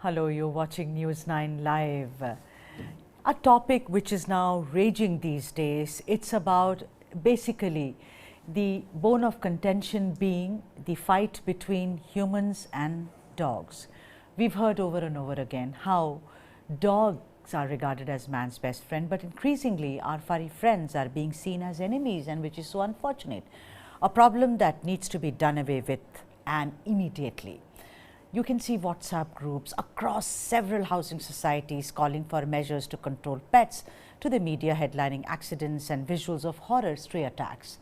Hello, you're watching News9 Live. A topic which is now raging these days, it's about basically the bone of contention being the fight between humans and dogs. We've heard over and over again how dogs are regarded as man's best friend, but increasingly our furry friends are being seen as enemies, and which is so unfortunate. A problem that needs to be done away with, and immediately. You can see WhatsApp groups across several housing societies calling for measures to control pets, to the media headlining accidents and visuals of horror stray attacks.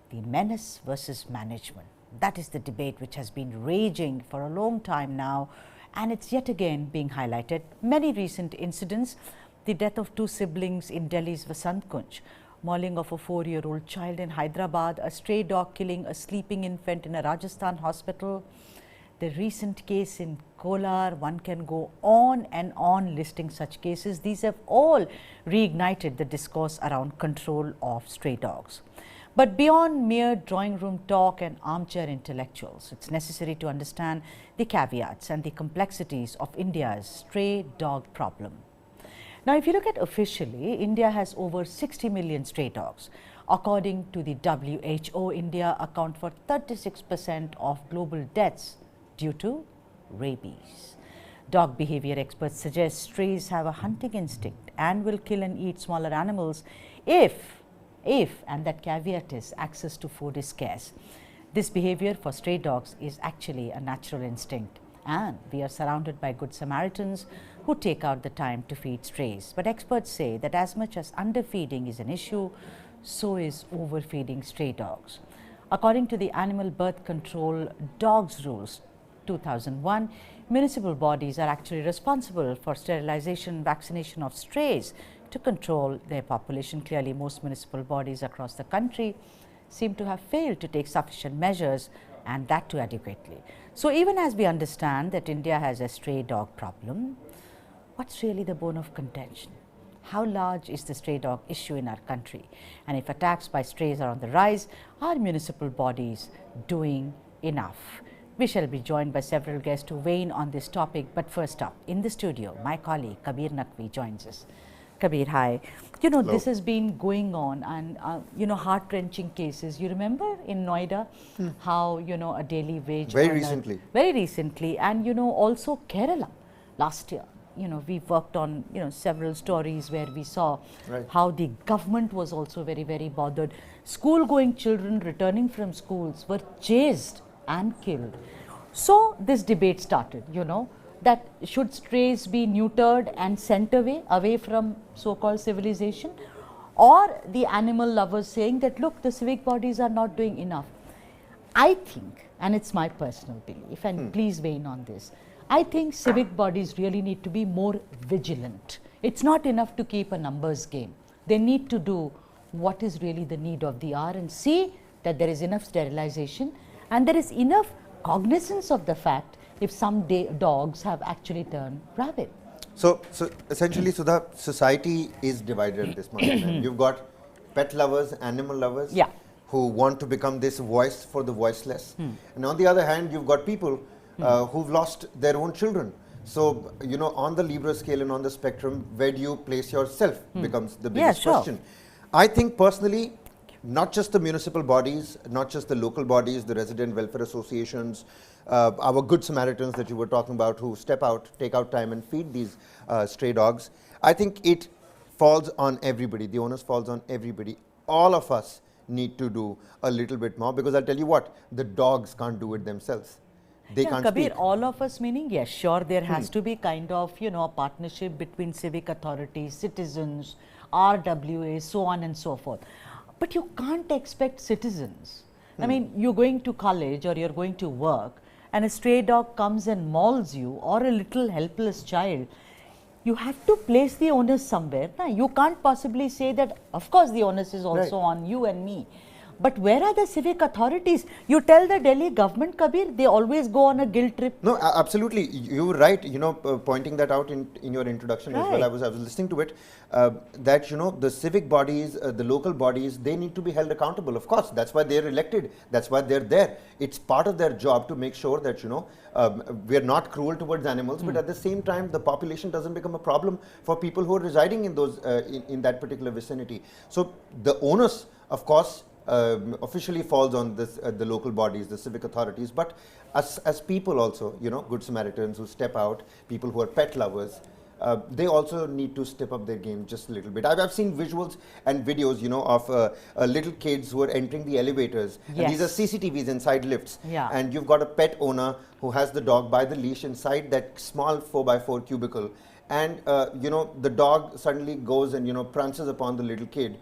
The menace versus management. That is the debate which has been raging for a long time now, and it's yet again being highlighted. Many recent incidents, the death of two siblings in Delhi's Vasant Kunj, mauling of a 4-year-old child in Hyderabad, a stray dog killing a sleeping infant in a Rajasthan hospital, the recent case in Kolar. One can go on and on listing such cases. These have all reignited the discourse around control of stray dogs. But beyond mere drawing room talk and armchair intellectuals, it's necessary to understand the caveats and the complexities of India's stray dog problem. Now, if you look at officially, India has over 60 million stray dogs. According to the WHO, India accounts for 36% of global deaths due to rabies. Dog behavior experts suggest strays have a hunting instinct and will kill and eat smaller animals if, and that caveat is, access to food is scarce. This behavior for stray dogs is actually a natural instinct, and we are surrounded by good Samaritans who take out the time to feed strays. But experts say that as much as underfeeding is an issue, so is overfeeding stray dogs. According to the Animal Birth Control Dogs Rules 2001, municipal bodies are actually responsible for sterilization and vaccination of strays to control their population. Clearly, most municipal bodies across the country seem to have failed to take sufficient measures, and that too adequately. So even as we understand that India has a stray dog problem, what's really the bone of contention? How large is the stray dog issue in our country? And if attacks by strays are on the rise, are municipal bodies doing enough? We shall be joined by several guests to weigh in on this topic. But first up, in the studio, my colleague Kabir Naqvi joins us. Kabir, hi. You know, Hello. This has been going on, and heart-wrenching cases. You remember in Noida how, a daily wage Very earner- recently. Very recently, and also Kerala last year. We worked on, several stories where we saw Right. how the government was also very, very bothered. School-going children returning from schools were chased and killed. So this debate started, that should strays be neutered and sent away from so-called civilization, or the animal lovers saying that, look, the civic bodies are not doing enough. I think, and it's my personal belief, and please weigh in on this, I think civic bodies really need to be more vigilant. It's not enough to keep a numbers game. They need to do what is really the need of the hour and see that there is enough sterilization and there is enough cognizance of the fact if some dogs have actually turned rabid. So essentially, Sudha, society is divided at this moment in time. You've got pet lovers, animal lovers, Yeah. who want to become this voice for the voiceless. And on the other hand, you've got people who've lost their own children. So, on the Libra scale and on the spectrum, where do you place yourself becomes the biggest sure. question. I think personally, not just the municipal bodies, not just the local bodies, the resident welfare associations, our good Samaritans that you were talking about who step out, take out time and feed these stray dogs. I think it falls on everybody. The onus falls on everybody. All of us need to do a little bit more, because I'll tell you what, the dogs can't do it themselves. They can't Kabir, speak. all of us meaning, yes, sure, there has to be kind of, a partnership between civic authorities, citizens, RWAs, so on and so forth. But you can't expect citizens. I mean, you're going to college or you're going to work, and a stray dog comes and mauls you, or a little helpless child. You have to place the onus somewhere. You can't possibly say that, of course, the onus is also Right. on you and me. But where are the civic authorities? You tell the Delhi government, Kabir, they always go on a guilt trip. No, absolutely. You were right, pointing that out in your introduction as well. I was listening to it, that, the civic bodies, the local bodies, they need to be held accountable. Of course, that's why they're elected. That's why they're there. It's part of their job to make sure that, we're not cruel towards animals, but at the same time, the population doesn't become a problem for people who are residing in those, in that particular vicinity. So the onus, of course, officially falls on this, the local bodies, the civic authorities, but as people also, good Samaritans who step out, people who are pet lovers, they also need to step up their game just a little bit. I've seen visuals and videos, of little kids who are entering the elevators. Yes. And these are CCTVs inside lifts. Yeah. And you've got a pet owner who has the dog by the leash inside that small 4x4 cubicle. And, the dog suddenly goes and, prances upon the little kid.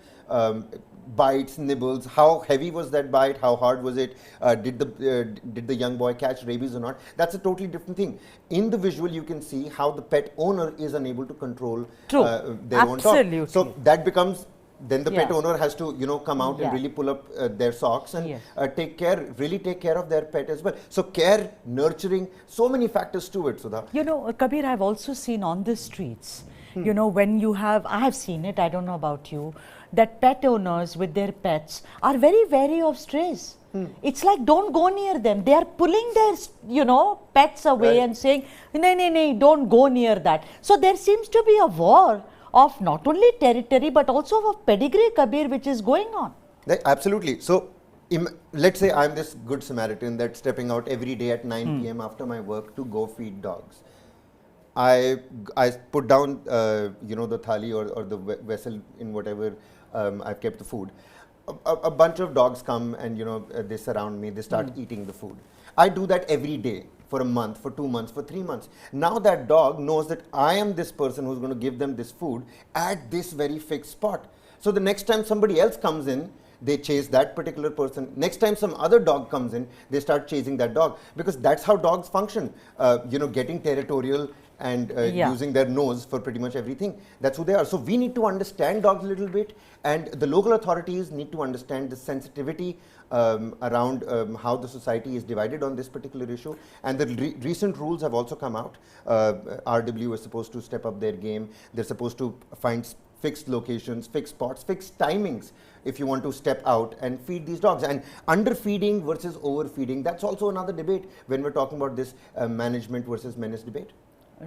Bites, nibbles. How heavy was that bite? How hard was it? Did the young boy catch rabies or not? That's a totally different thing. In the visual, you can see how the pet owner is unable to control their own dog. So that becomes, then the pet owner has to, come out and really pull up their socks and really take care of their pet as well. So care, nurturing, so many factors to it, Sudha. Kabir, I've also seen on the streets, when you have, I have seen it, I don't know about you, that pet owners with their pets are very wary of strays. It's like, don't go near them. They are pulling their, pets away and saying, no, don't go near that. So there seems to be a war of not only territory, but also of pedigree, Kabir, which is going on. Absolutely. So let's say I'm this good Samaritan that's stepping out every day at 9 p.m. after my work to go feed dogs. I put down, the thali or the vessel in whatever I've kept the food. A bunch of dogs come and, they surround me, they start eating the food. I do that every day for a month, for 2 months, for 3 months. Now that dog knows that I am this person who's going to give them this food at this very fixed spot. So the next time somebody else comes in, they chase that particular person. Next time some other dog comes in, they start chasing that dog, because that's how dogs function, getting territorial and using their nose for pretty much everything. That's who they are. So we need to understand dogs a little bit, and the local authorities need to understand the sensitivity around how the society is divided on this particular issue. And the recent rules have also come out. RW is supposed to step up their game. They're supposed to find fixed locations, fixed spots, fixed timings if you want to step out and feed these dogs. And underfeeding versus overfeeding, that's also another debate when we're talking about this management versus menace debate.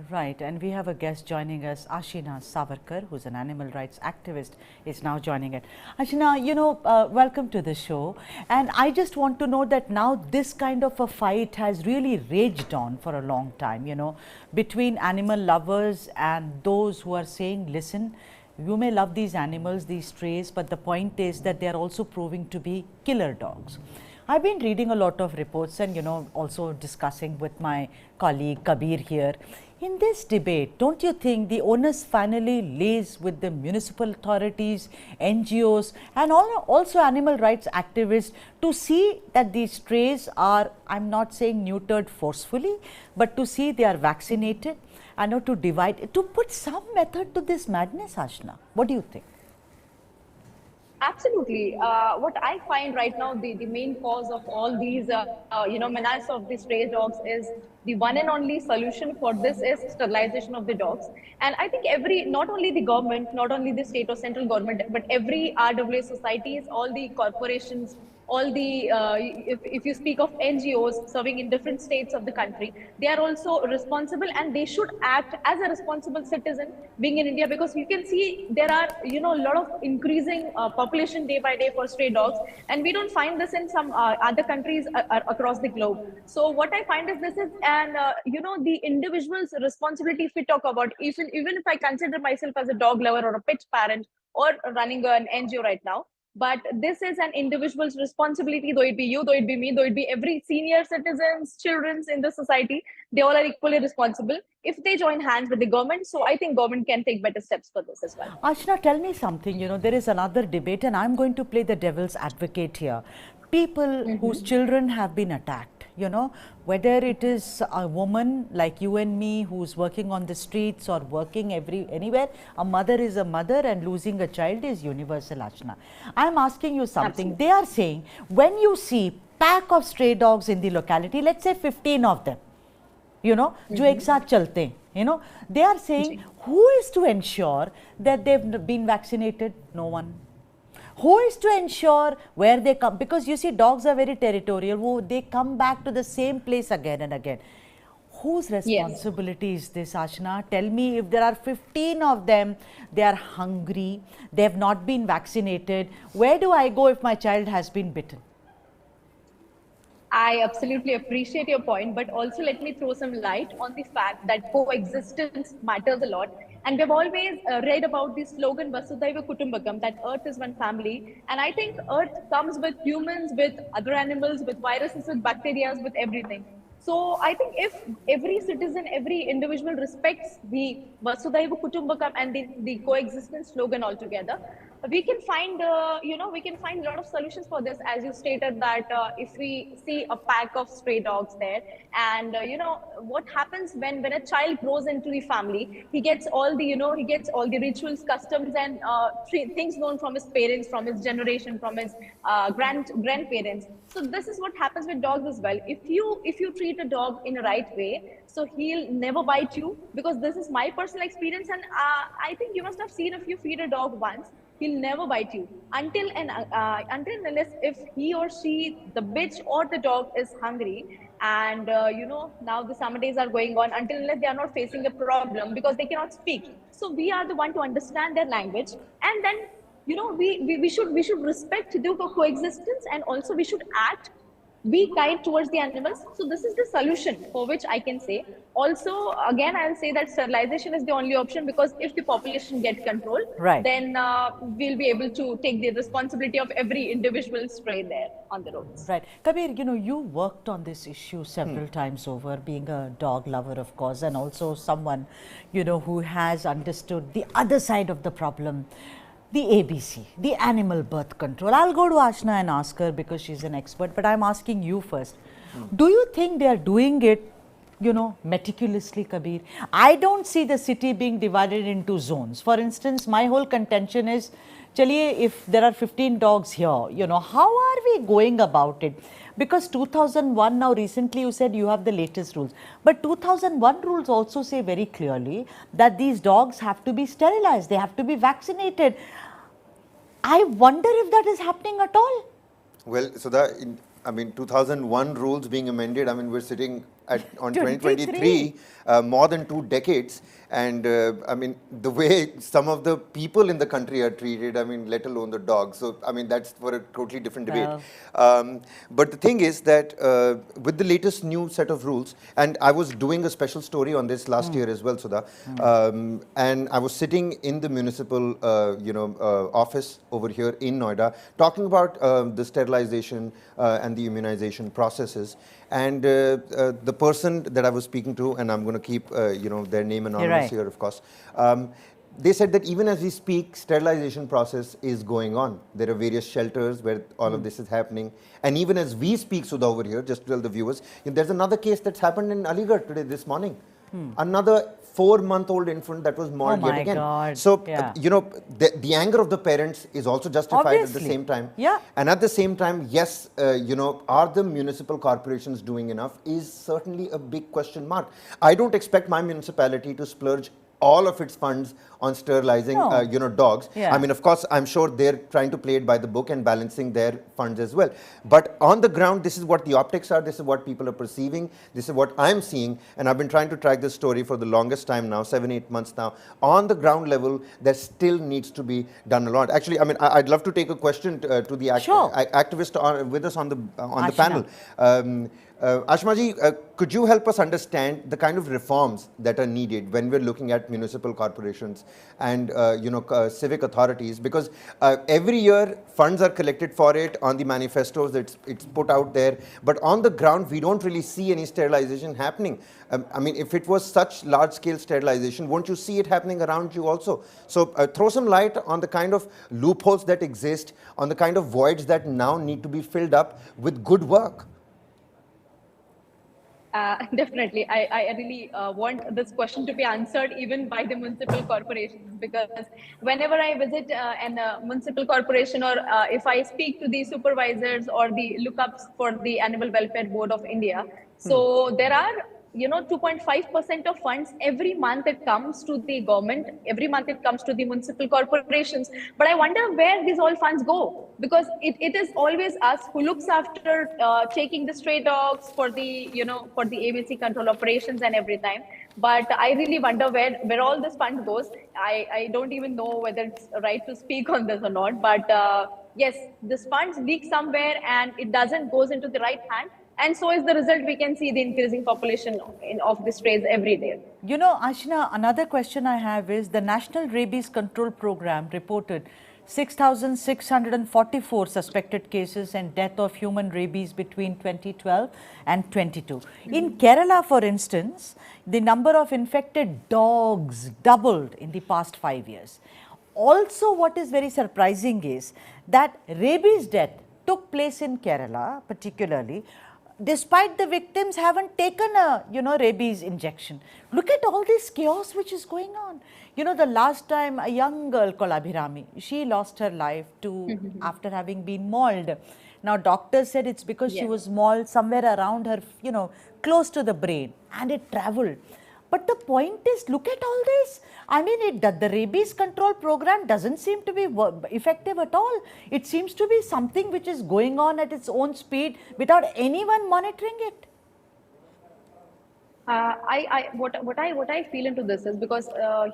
Right, and we have a guest joining us, Ashina Savarkar, who's an animal rights activist, is now joining us. Ashina, welcome to the show. And I just want to know that now this kind of a fight has really raged on for a long time, between animal lovers and those who are saying, listen, you may love these animals, these strays, but the point is that they are also proving to be killer dogs. I've been reading a lot of reports and, also discussing with my colleague Kabir here. In this debate, don't you think the onus finally lays with the municipal authorities, NGOs, and also animal rights activists to see that these strays are, I'm not saying neutered forcefully, but to see they are vaccinated and to divide, to put some method to this madness, Ashna? What do you think? Absolutely. What I find right now, the main cause of all these, menace of the stray dogs is the one and only solution for this is sterilization of the dogs. And I think not only the government, not only the state or central government, but every RWA societies, all the corporations, all the, if you speak of NGOs serving in different states of the country, they are also responsible and they should act as a responsible citizen being in India, because you can see there are, a lot of increasing population day by day for stray dogs. And we don't find this in some other countries across the globe. So what I find is this is, the individual's responsibility, if we talk about, even if I consider myself as a dog lover or a pet parent or running an NGO right now, but this is an individual's responsibility, though it be you, though it be me, though it be every senior citizens, children in the society, they all are equally responsible if they join hands with the government. So I think government can take better steps for this as well. Ashna, tell me something, there is another debate and I'm going to play the devil's advocate here. People whose children have been attacked, you know, whether it is a woman like you and me who's working on the streets or working anywhere, a mother is a mother and losing a child is universal, Ashna. I'm asking you something. Absolutely. They are saying when you see pack of stray dogs in the locality, let's say 15 of them, you know, जो एक साथ चलते हैं, you know, they are saying who is to ensure that they've been vaccinated? No one. Who is to ensure where they come? Because you see, dogs are very territorial. They come back to the same place again and again. Whose responsibility is this, Ashna? Tell me, if there are 15 of them, they are hungry, they have not been vaccinated, where do I go if my child has been bitten? I absolutely appreciate your point, but also let me throw some light on the fact that coexistence matters a lot. And we've always read about the slogan Vasudhaiva Kutumbakam, that Earth is one family. And I think Earth comes with humans, with other animals, with viruses, with bacteria, with everything. So I think if every citizen, every individual respects the Vasudhaiva Kutumbakam and the coexistence slogan altogether, we can find, we can find a lot of solutions for this. As you stated that if we see a pack of stray dogs there, and what happens when a child grows into the family, he gets all the, he gets all the rituals, customs, and things known from his parents, from his generation, from his grandparents. So this is what happens with dogs as well. If you treat a dog in a right way, so he'll never bite you, because this is my personal experience, and I think you must have seen, if you feed a dog once, he'll never bite you until and unless if he or she, the bitch or the dog, is hungry. And now the summer days are going on, until unless they are not facing a problem because they cannot speak. So we are the one to understand their language, and then we should respect the coexistence, and also we should be kind towards the animals. So this is the solution for which I can say. Also, again, I'll say that sterilization is the only option, because if the population get controlled, Right, then we'll be able to take the responsibility of every individual stray there on the roads. right. Kabir, you worked on this issue several times over, being a dog lover, of course, and also someone, who has understood the other side of the problem. The ABC, the animal birth control. I'll go to Ashna and ask her because she's an expert, but I'm asking you first. Do you think they are doing it, meticulously, Kabir? I don't see the city being divided into zones. For instance, my whole contention is, chaliye, if there are 15 dogs here, how are we going about it? Because 2001, now recently you said you have the latest rules, but 2001 rules also say very clearly that these dogs have to be sterilized, they have to be vaccinated. I wonder if that is happening at all. Well, so 2001 rules being amended, we're sitting on 2023, more than 2 decades. And the way some of the people in the country are treated, let alone the dogs. So, that's for a totally different debate. But the thing is that with the latest new set of rules, and I was doing a special story on this last year as well, Sudha, and I was sitting in the municipal, office over here in Noida, talking about the sterilization and the immunization processes. And the person that I was speaking to, and I'm going to keep, their name anonymous here, of course. They said that even as we speak, sterilization process is going on. There are various shelters where all of this is happening. And even as we speak, Sudha, over here, just to tell the viewers, there's another case that's happened in Aligarh today, this morning. Another 4-month-old infant that was mauled yet again. God. So, the anger of the parents is also justified at the same time. Yeah. And at the same time, yes, are the municipal corporations doing enough is certainly a big question mark. I don't expect my municipality to splurge all of its funds on sterilizing, dogs. Yeah. Of course, I'm sure they're trying to play it by the book and balancing their funds as well. But on the ground, this is what the optics are. This is what people are perceiving. This is what I'm seeing. And I've been trying to track this story for the longest time now, 7-8 months now. On the ground level, there still needs to be done a lot. Actually, I'd love to take a question to the activist with us on the panel. Ashmaji, could you help us understand the kind of reforms that are needed when we're looking at municipal corporations and civic authorities? Because every year funds are collected for it on the manifestos, it's put out there, but on the ground we don't really see any sterilization happening. If it was such large-scale sterilization, won't you see it happening around you also? So throw some light on the kind of loopholes that exist, on the kind of voids that now need to be filled up with good work. Definitely. I really want this question to be answered even by the municipal corporations, because whenever I visit an municipal corporation, or if I speak to the supervisors or the lookups for the Animal Welfare Board of India, so there are 2.5% of funds every month. It comes to the government, every month it comes to the municipal corporations, but I wonder where these all funds go, because it is always us who looks after taking the stray dogs for the for the ABC control operations and every time. But I really wonder where all this fund goes. I don't even know whether it's right to speak on this or not, but yes, this funds leak somewhere and it doesn't goes into the right hand, and so is the result. We can see the increasing population of the strays every day. You know, Ashna, another question I have is the National Rabies Control Program reported 6,644 suspected cases and death of human rabies between 2012 and 22. In Kerala, for instance, the number of infected dogs doubled in the past 5 years. Also, what is very surprising is that rabies death took place in Kerala particularly, despite the victims haven't taken a rabies injection. Look at all this chaos which is going on. You know, the last time a young girl called Abhirami, she lost her life to after having been mauled. Now doctors said it's because she was mauled somewhere around her, close to the brain, and it traveled. But the point is, look at all this. I mean, the rabies control program doesn't seem to be effective at all. It seems to be something which is going on at its own speed without anyone monitoring it. What I feel into this is because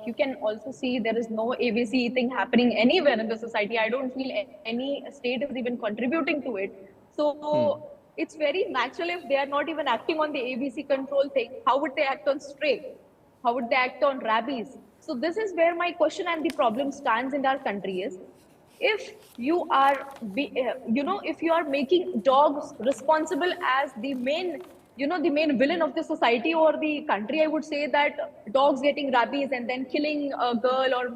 you can also see there is no ABC thing happening anywhere in the society. I don't feel any state is even contributing to it. So it's very natural if they are not even acting on the ABC control thing. How would they act on stray? How would they act on rabies? So this is where my question and the problem stands in our country is, if you are if you are making dogs responsible as the main the main villain of the society or the country, I would say that dogs getting rabies and then killing a girl or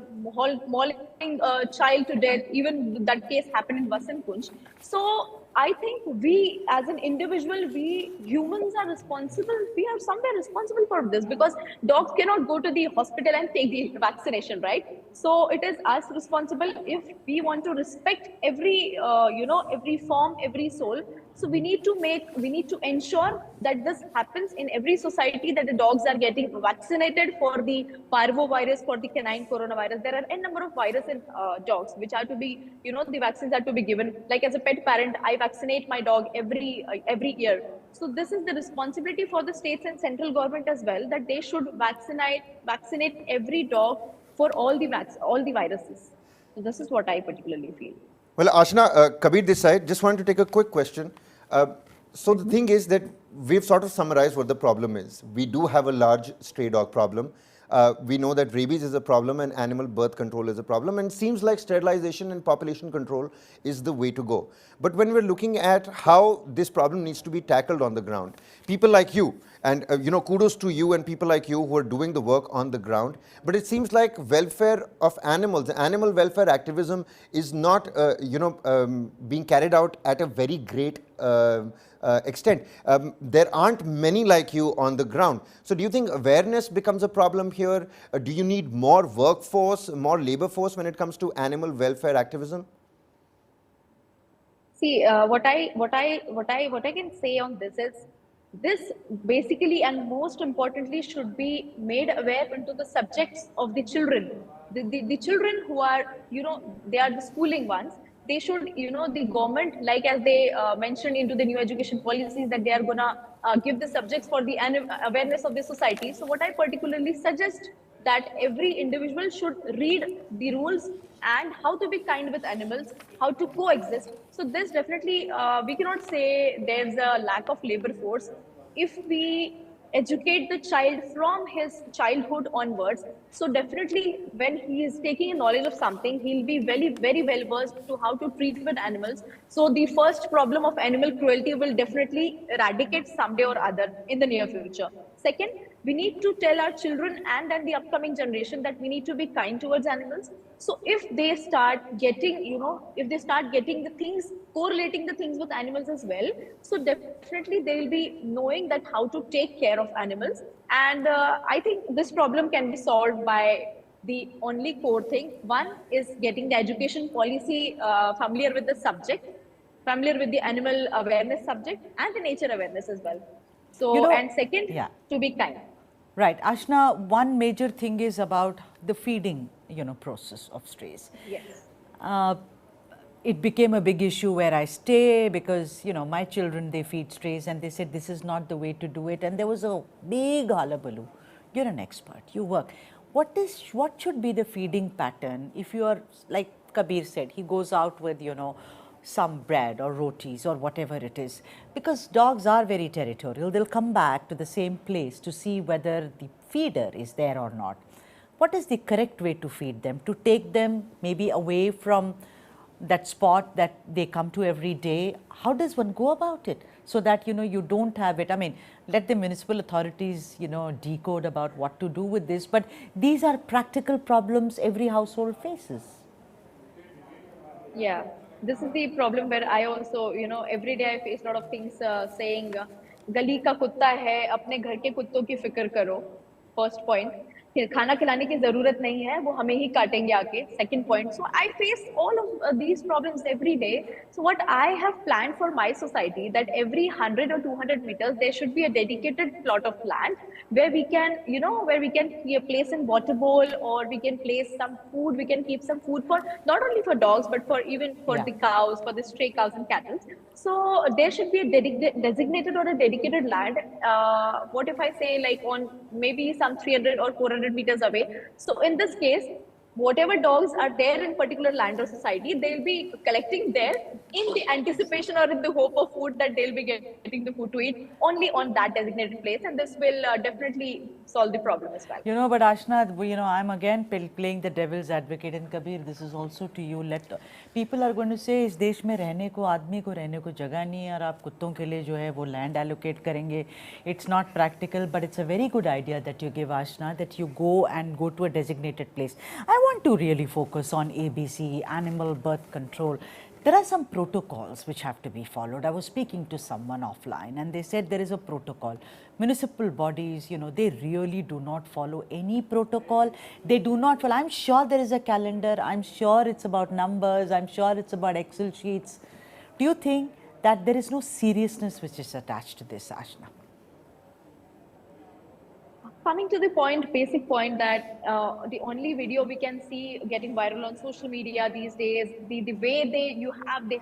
mauling a child to death, even that case happened in Vasant Kunj. So I think we as an individual, we humans are responsible. We are somewhere responsible for this, because dogs cannot go to the hospital and take the vaccination, right? So it is us responsible if we want to respect every, every form, every soul. So we need to ensure that this happens in every society, that the dogs are getting vaccinated for the parvovirus, for the canine coronavirus. There are a number of viruses in dogs which are to be, the vaccines are to be given. Like as a pet parent, I vaccinate my dog every year. So this is the responsibility for the states and central government as well, that they should vaccinate every dog for all the viruses. So this is what I particularly feel. Well, Ashna, Kabir this side, just wanted to take a quick question. So the thing is that we've sort of summarized what the problem is. We do have a large stray dog problem. We know that rabies is a problem and animal birth control is a problem, and it seems like sterilization and population control is the way to go. But when we're looking at how this problem needs to be tackled on the ground, people like you, and kudos to you and people like you who are doing the work on the ground, but it seems like welfare of animals, animal welfare activism is not being carried out at a very great extent. There aren't many like you on the ground. So do you think awareness becomes a problem here? Do you need more workforce, more labor force when it comes to animal welfare activism? See, what I can say on this is, this basically and most importantly should be made aware into the subjects of the children. The children who are, they are the schooling ones. They should, the government, like as they mentioned into the new education policies, that they are gonna give the subjects for the awareness of the society. So what I particularly suggest, that every individual should read the rules and how to be kind with animals, how to coexist. So this definitely, we cannot say there's a lack of labor force. If we educate the child from his childhood onwards, so definitely when he is taking a knowledge of something, he'll be very well versed to how to treat with animals. So the first problem of animal cruelty will definitely eradicate someday or other in the near future. Second, We need to tell our children and then the upcoming generation that we need to be kind towards animals. So if they start getting, if they start getting the things, correlating the things with animals as well, so definitely they will be knowing that how to take care of animals. And I think this problem can be solved by the only core thing. One is getting the education policy familiar with the subject, familiar with the animal awareness subject and the nature awareness as well. You So, know, and second, yeah. to be kind. Right. Ashna, one major thing is about the feeding, process of strays. Yes. It became a big issue where I stay because, my children, they feed strays and they said this is not the way to do it. And there was a big hullabaloo. You're an expert, you work. What should be the feeding pattern if you are, like Kabir said, he goes out with, some bread or rotis or whatever it is, because dogs are very territorial. They'll come back to the same place to see whether the feeder is there or not. What is the correct way to feed them? To take them maybe away from that spot that they come to every day? How does one go about it so that you don't have it? I mean, let the municipal authorities decode about what to do with this, but these are practical problems every household faces. Yeah, this is the problem where I also, every day I face a lot of things saying, "Gali ka kutta hai, apne ghar ke kutton ki fikr karo." First point. फिर खाना खिलाने की जरूरत नहीं है, वो हमें ही काटेंगे आके. Second point. So I face all of these problems every day. So what I have planned for my society, that every 100 or 200 meters there should be a dedicated plot of land where we can, where we can place in water bowl, or we can place some food. We can keep some food for not only for dogs but for even for Yeah. the cows, for the stray cows and cattle. So there should be a designated or a dedicated land. What if I say like on maybe some 300 or 400 meters away? So in this case, whatever dogs are there in particular land or society, they'll be collecting there in the anticipation or in the hope of food, that they'll be getting the food to eat only on that designated place, and this will definitely solve the problem as well. But Ashna, I'm again playing the devil's advocate, and Kabir, this is also to you. People are going to say, इस देश में रहने को, आदमी को रहने को जगह नहीं है, और आप कुत्तों के लिए जो है वो land allocate करेंगे. It's not practical, but it's a very good idea that you give, Ashna, that you go to a designated place. I want to really focus on ABC, animal birth control. There are some protocols which have to be followed. I was speaking to someone offline and they said there is a protocol. Municipal bodies, they really do not follow any protocol. They do not follow. I'm sure there is a calendar. I'm sure it's about numbers. I'm sure it's about Excel sheets. Do you think that there is no seriousness which is attached to this, Ashna? Coming to the point, basic point, that the only video we can see getting viral on social media these days, the way they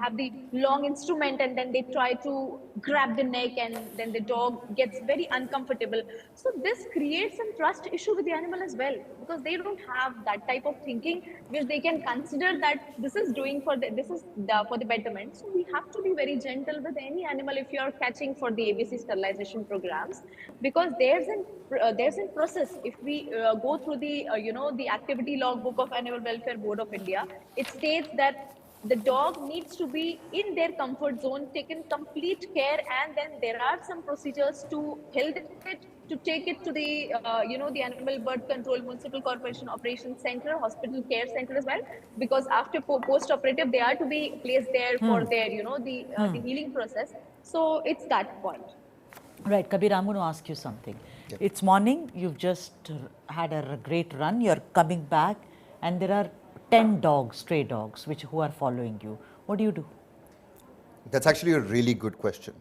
have the long instrument and then they try to grab the neck and then the dog gets very uncomfortable. So this creates some trust issue with the animal as well, because they don't have that type of thinking which they can consider that this is doing for the betterment. So we have to be very gentle with any animal if you are catching for the ABC sterilization programs, because there's a process. If we go through the the activity log book of Animal Welfare Board of India, it states that the dog needs to be in their comfort zone, taken complete care, and then there are some procedures to help it, to take it to the the Animal Birth Control Municipal Corporation Operations Center, Hospital Care Center as well, because after post-operative they are to be placed there for their the healing process. So it's that point. Right, Kabir, I'm going to ask you something. Yep. It's morning, you've just had a great run, you're coming back, and there are 10 dogs, stray dogs, who are following you. What do you do? That's actually a really good question.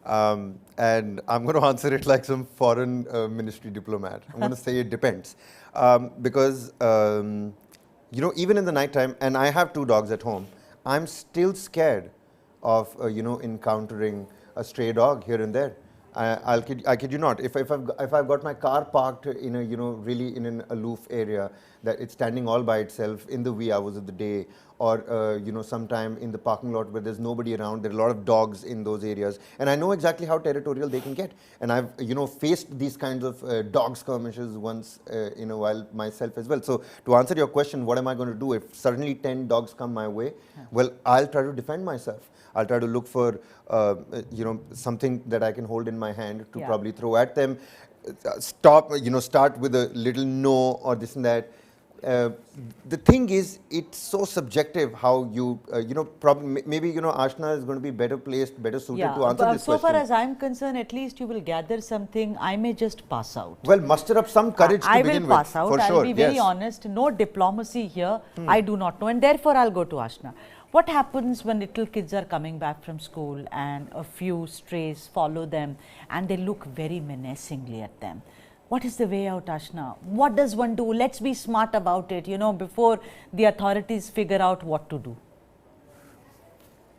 And I'm going to answer it like some foreign ministry diplomat. I'm going to say it depends. Because, even in the nighttime, and I have 2 dogs at home, I'm still scared of, encountering a stray dog here and there. I kid you not. If I've got my car parked in a really in an aloof area, that it's standing all by itself in the wee hours of the day, or sometime in the parking lot where there's nobody around. There are a lot of dogs in those areas, and I know exactly how territorial they can get. And I've faced these kinds of dog skirmishes once in a while myself as well. So to answer your question, what am I going to do if suddenly 10 dogs come my way? Well, I'll try to defend myself. I'll try to look for something that I can hold in my hand to probably throw at them. Start with a little no or this and that. The thing is, it's so subjective how you, maybe, Ashna is going to be better placed, better suited to answer this question. So far as I'm concerned, at least you will gather something. I may just pass out. Well, muster up some courage to begin with. I will pass out. For sure. I'll be very honest. No diplomacy here. I do not know. And therefore, I'll go to Ashna. What happens when little kids are coming back from school and a few strays follow them and they look very menacingly at them? What is the way out, Ashna? What does one do? Let's be smart about it, before the authorities figure out what to do.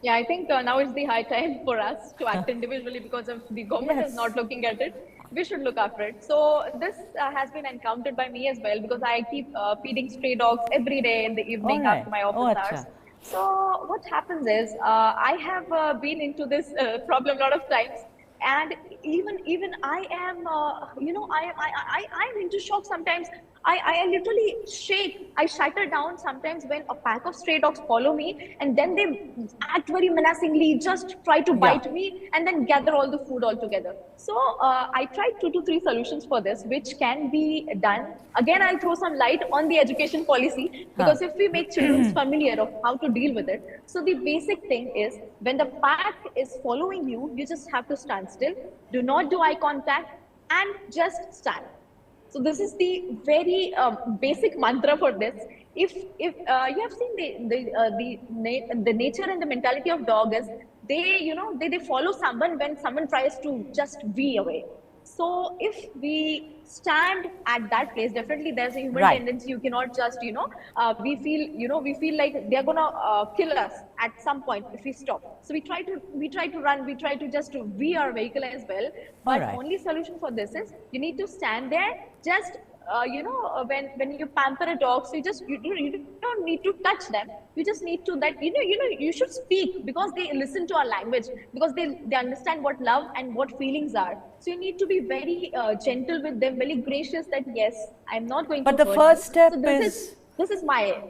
Yeah, I think now is the high time for us to act individually, because if the government is not looking at it, we should look after it. So this has been encountered by me as well, because I keep feeding stray dogs every day in the evening after my office hours. So what happens is, I have been into this problem a lot of times. And even I am, I'm into shock sometimes. I literally shake. I shatter down sometimes when a pack of stray dogs follow me, and then they act very menacingly, just try to bite me and then gather all the food all together. So I tried 2 to 3 solutions for this, which can be done. Again, I'll throw some light on the education policy, because if we make children familiar of how to deal with it. So the basic thing is, when the pack is following you, you just have to stand still. Do not do eye contact and just stand. So this is the very basic mantra for this. If you have seen the nature and the mentality of dog is, they follow someone when someone tries to just be away. So if we stand at that place, definitely there's a human tendency. You cannot just, we feel like they're gonna kill us at some point if we stop. So we try to run, we try to just veer our vehicle as well. But only solution for this is, you need to stand there, just when you pamper a dog, so you don't need to touch them. You just need to you should speak, because they listen to our language, because they understand what love and what feelings are. So you need to be very gentle with them, very gracious, that yes, I'm not going to. But the first step is this is my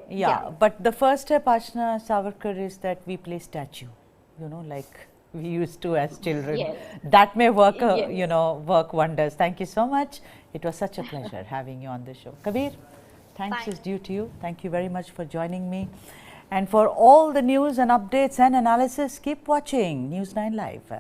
But the first step, Ashna Savarkar, is that we play statue, like we used to as children. That may work, work wonders. Thank you so much. It was such a pleasure having you on the show. Kabir, thanks is due to you. Thank you very much for joining me. And for all the news and updates and analysis, keep watching News 9 Live.